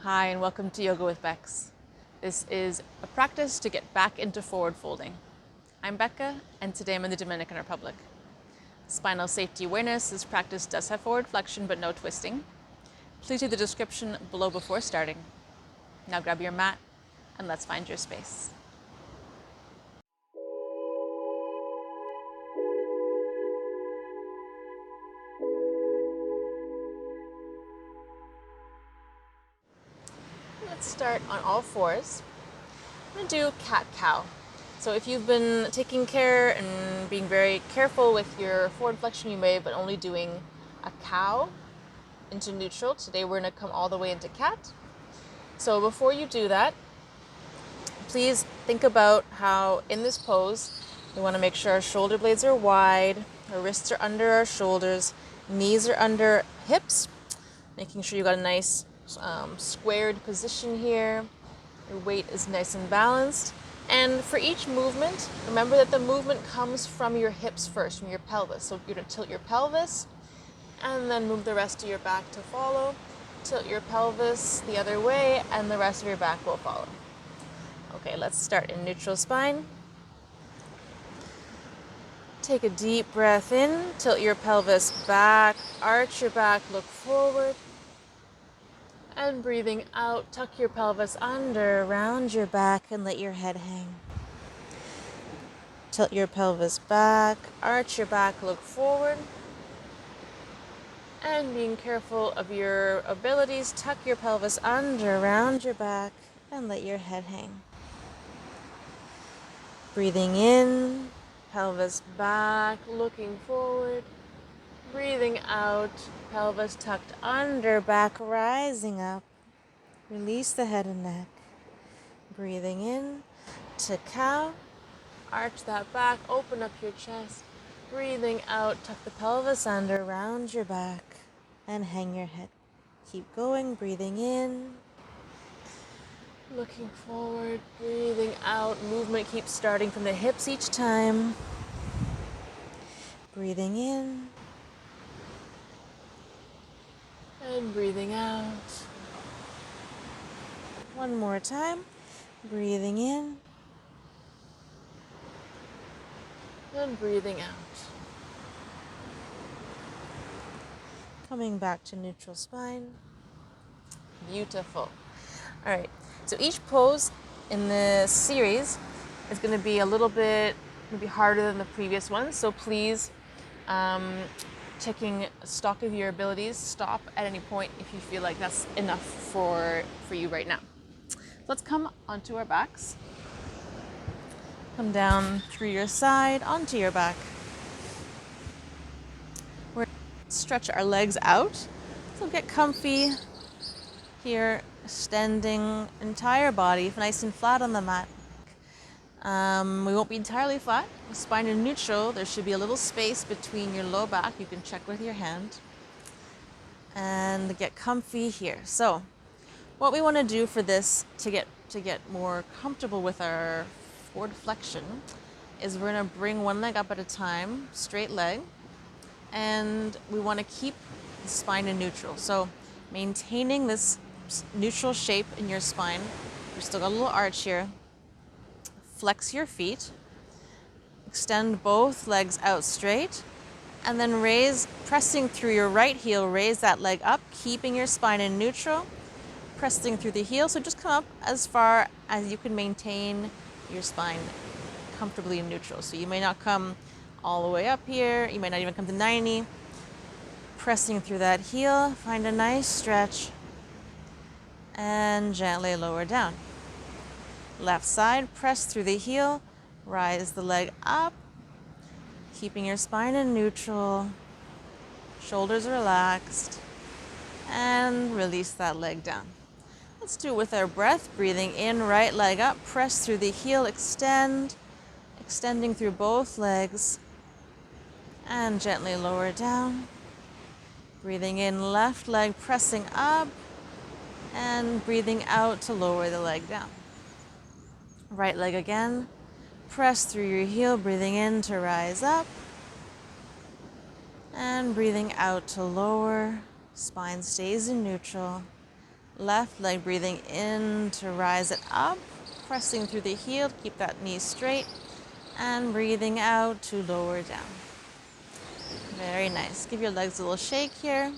Hi, and welcome to Yoga with Becs. This is a practice to get back into forward folding. I'm Becca, and today I'm in the Dominican Republic. Spinal Safety Awareness, this practice does have forward flexion but no twisting. Please read the description below before starting. Now grab your mat and let's find your space. Let's start on all fours. I'm going to do cat-cow. So if you've been taking care and being very careful with your forward flexion, you may have been only doing a cow into neutral. Today we're going to come all the way into cat. So before you do that, please think about how in this pose, we want to make sure our shoulder blades are wide, our wrists are under our shoulders, knees are under hips, making sure you got a nice squared position here. Your weight is nice and balanced. And for each movement, remember that the movement comes from your hips first, from your pelvis. So you're going to tilt your pelvis and then move the rest of your back to follow. Tilt your pelvis the other way and the rest of your back will follow. Okay, let's start in neutral spine. Take a deep breath in, tilt your pelvis back, arch your back, look forward. And breathing out, tuck your pelvis under, round your back, and let your head hang. Tilt your pelvis back, arch your back, look forward. And being careful of your abilities, tuck your pelvis under, round your back, and let your head hang. Breathing in, pelvis back, looking forward. Breathing out, pelvis tucked under, back rising up. Release the head and neck. Breathing in to cow. Arch that back, open up your chest. Breathing out, tuck the pelvis under, round your back, and hang your head. Keep going, breathing in. Looking forward, breathing out. Movement keeps starting from the hips each time. Breathing in. And breathing out. One more time. Breathing in. And breathing out. Coming back to neutral spine. Beautiful. All right. So each pose in this series is going to be a little bit maybe harder than the previous one. So please, taking stock of your abilities, stop at any point if you feel like that's enough for you right now. Let's come onto our backs. Come down through your side, onto your back. We're going to stretch our legs out. So get comfy here, extending entire body, nice and flat on the mat. We won't be entirely flat. With spine in neutral, there should be a little space between your low back. You can check with your hand. And get comfy here. So what we want to do for this to get more comfortable with our forward flexion is we're going to bring one leg up at a time, straight leg, and we want to keep the spine in neutral. So maintaining this neutral shape in your spine. You've still got a little arch here. Flex your feet, extend both legs out straight, and then raise, pressing through your right heel, raise that leg up, keeping your spine in neutral. Pressing through the heel, so just come up as far as you can maintain your spine comfortably in neutral. So you may not come all the way up here, you may not even come to 90. Pressing through that heel, find a nice stretch, and gently lower down. Left side, press through the heel, rise the leg up, keeping your spine in neutral, shoulders relaxed, and release that leg down. Let's do it with our breath. Breathing in, right leg up, press through the heel, extend, extending through both legs, and gently lower down. Breathing in, left leg pressing up, and breathing out to lower the leg down. Right leg again, press through your heel, breathing in to rise up, and breathing out to lower. Spine stays in neutral. Left leg breathing in to rise it up, pressing through the heel, keep that knee straight, and breathing out to lower down. Very nice. Give your legs a little shake here.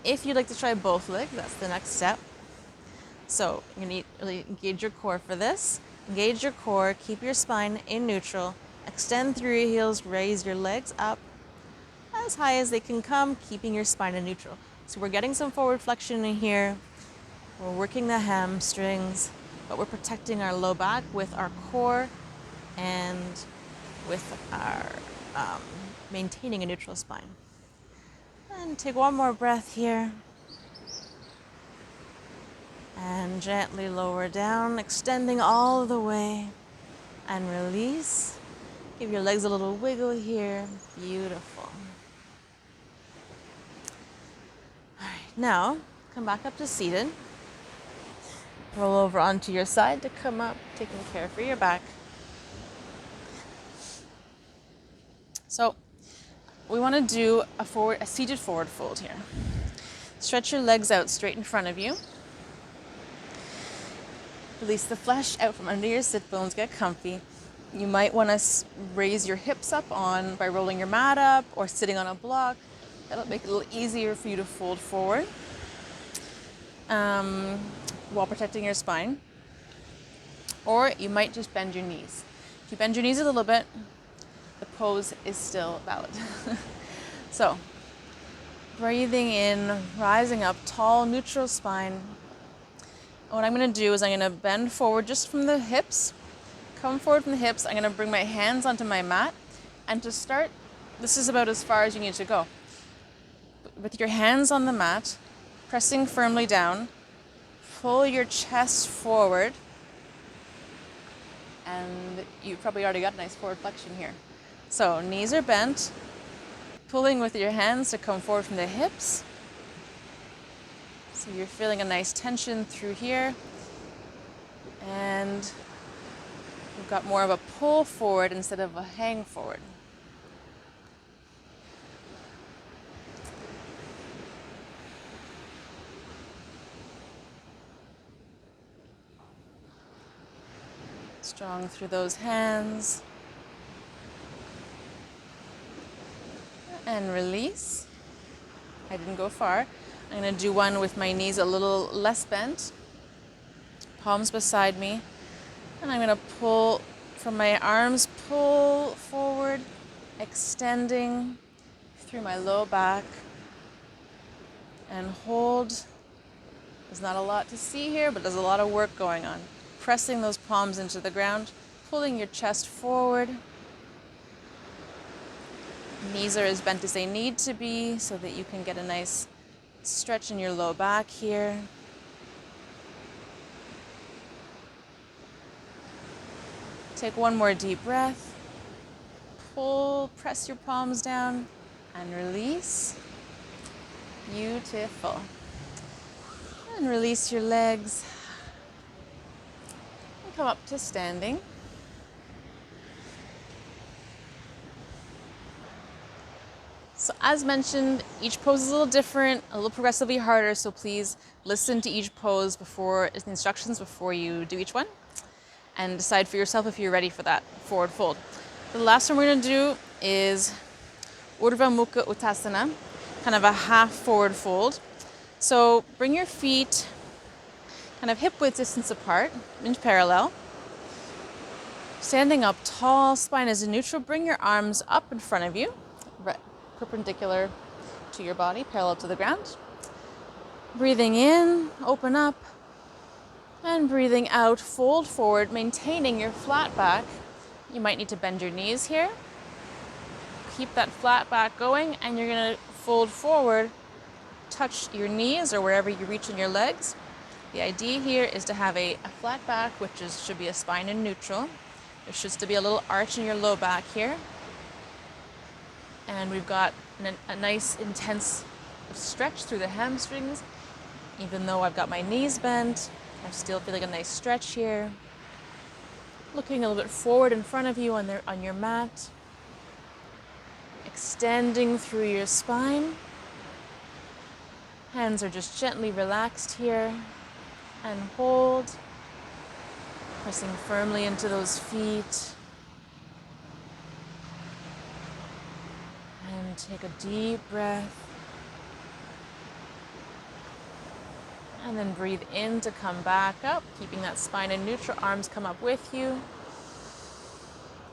If you'd like to try both legs, that's the next step. So you need to really engage your core for this. Engage your core, keep your spine in neutral, extend through your heels, raise your legs up as high as they can come, keeping your spine in neutral. So we're getting some forward flexion in here. We're working the hamstrings, but we're protecting our low back with our core and with our maintaining a neutral spine. And take one more breath here. And gently lower down, extending all the way. And release. Give your legs a little wiggle here. Beautiful. All right, now come back up to seated. Roll over onto your side to come up, taking care for your back. So we want to do a seated forward fold here. Stretch your legs out straight in front of you. Release the flesh out from under your sit bones, get comfy. You might want to raise your hips up by rolling your mat up or sitting on a block. That'll make it a little easier for you to fold forward while protecting your spine. Or you might just bend your knees. If you bend your knees a little bit, the pose is still valid. So, breathing in, rising up, tall, neutral spine. What I'm going to do is I'm going to bend forward just from the hips. Come forward from the hips. I'm going to bring my hands onto my mat. And to start, this is about as far as you need to go. With your hands on the mat, pressing firmly down, pull your chest forward. And you've probably already got a nice forward flexion here. So knees are bent, pulling with your hands to come forward from the hips. So you're feeling a nice tension through here. And we've got more of a pull forward instead of a hang forward. Strong through those hands. And release. I didn't go far. I'm going to do one with my knees a little less bent. Palms beside me. And I'm going to pull from my arms, pull forward, extending through my low back. And hold. There's not a lot to see here, but there's a lot of work going on. Pressing those palms into the ground, pulling your chest forward. Knees are as bent as they need to be so that you can get a nice stretch in your low back here. Take one more deep breath. Pull, press your palms down, and release. Beautiful. And release your legs. And come up to standing. So as mentioned, each pose is a little different, a little progressively harder, so please listen to each pose the instructions before you do each one, and decide for yourself if you're ready for that forward fold. The last one we're going to do is Urdhva Mukha Uttanasana, kind of a half forward fold. So bring your feet kind of hip width distance apart, in parallel. Standing up tall, spine is neutral. Bring your arms up in front of you, perpendicular to your body, parallel to the ground. Breathing in, open up, and breathing out, fold forward, maintaining your flat back. You might need to bend your knees here. Keep that flat back going, and you're going to fold forward, touch your knees or wherever you reach in your legs. The idea here is to have a flat back, which should be a spine in neutral. There should still be a little arch in your low back here. And we've got a nice intense stretch through the hamstrings. Even though I've got my knees bent, I'm still feeling a nice stretch here. Looking a little bit forward in front of you on your mat. Extending through your spine. Hands are just gently relaxed here, and hold, pressing firmly into those feet. And take a deep breath. And then breathe in to come back up, keeping that spine in neutral, arms come up with you.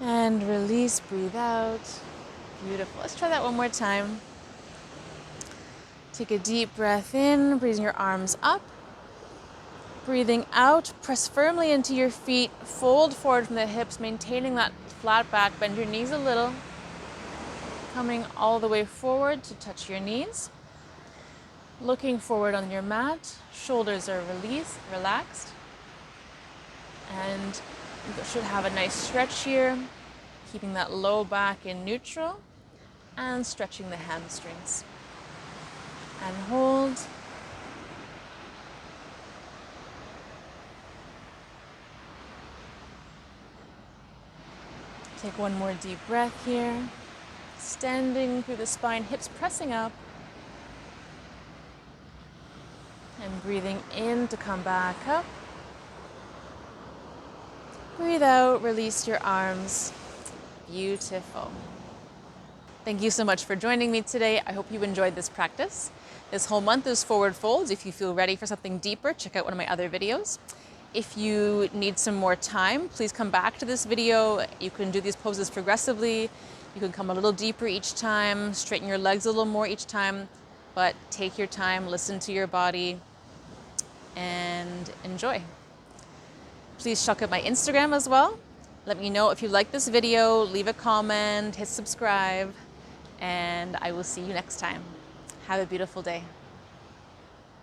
And release, breathe out. Beautiful. Let's try that one more time. Take a deep breath in, breathing your arms up. Breathing out, press firmly into your feet, fold forward from the hips, maintaining that flat back, bend your knees a little. Coming all the way forward to touch your knees. Looking forward on your mat, shoulders are relaxed. And you should have a nice stretch here, keeping that low back in neutral and stretching the hamstrings. And hold. Take one more deep breath here, extending through the spine, hips pressing up. And breathing in to come back up. Breathe out, release your arms. Beautiful. Thank you so much for joining me today. I hope you enjoyed this practice. This whole month is forward folds. If you feel ready for something deeper, check out one of my other videos. If you need some more time, please come back to this video. You can do these poses progressively. You can come a little deeper each time, straighten your legs a little more each time, but take your time, listen to your body, and enjoy. Please check out my Instagram as well. Let me know if you like this video, leave a comment, hit subscribe, and I will see you next time. Have a beautiful day.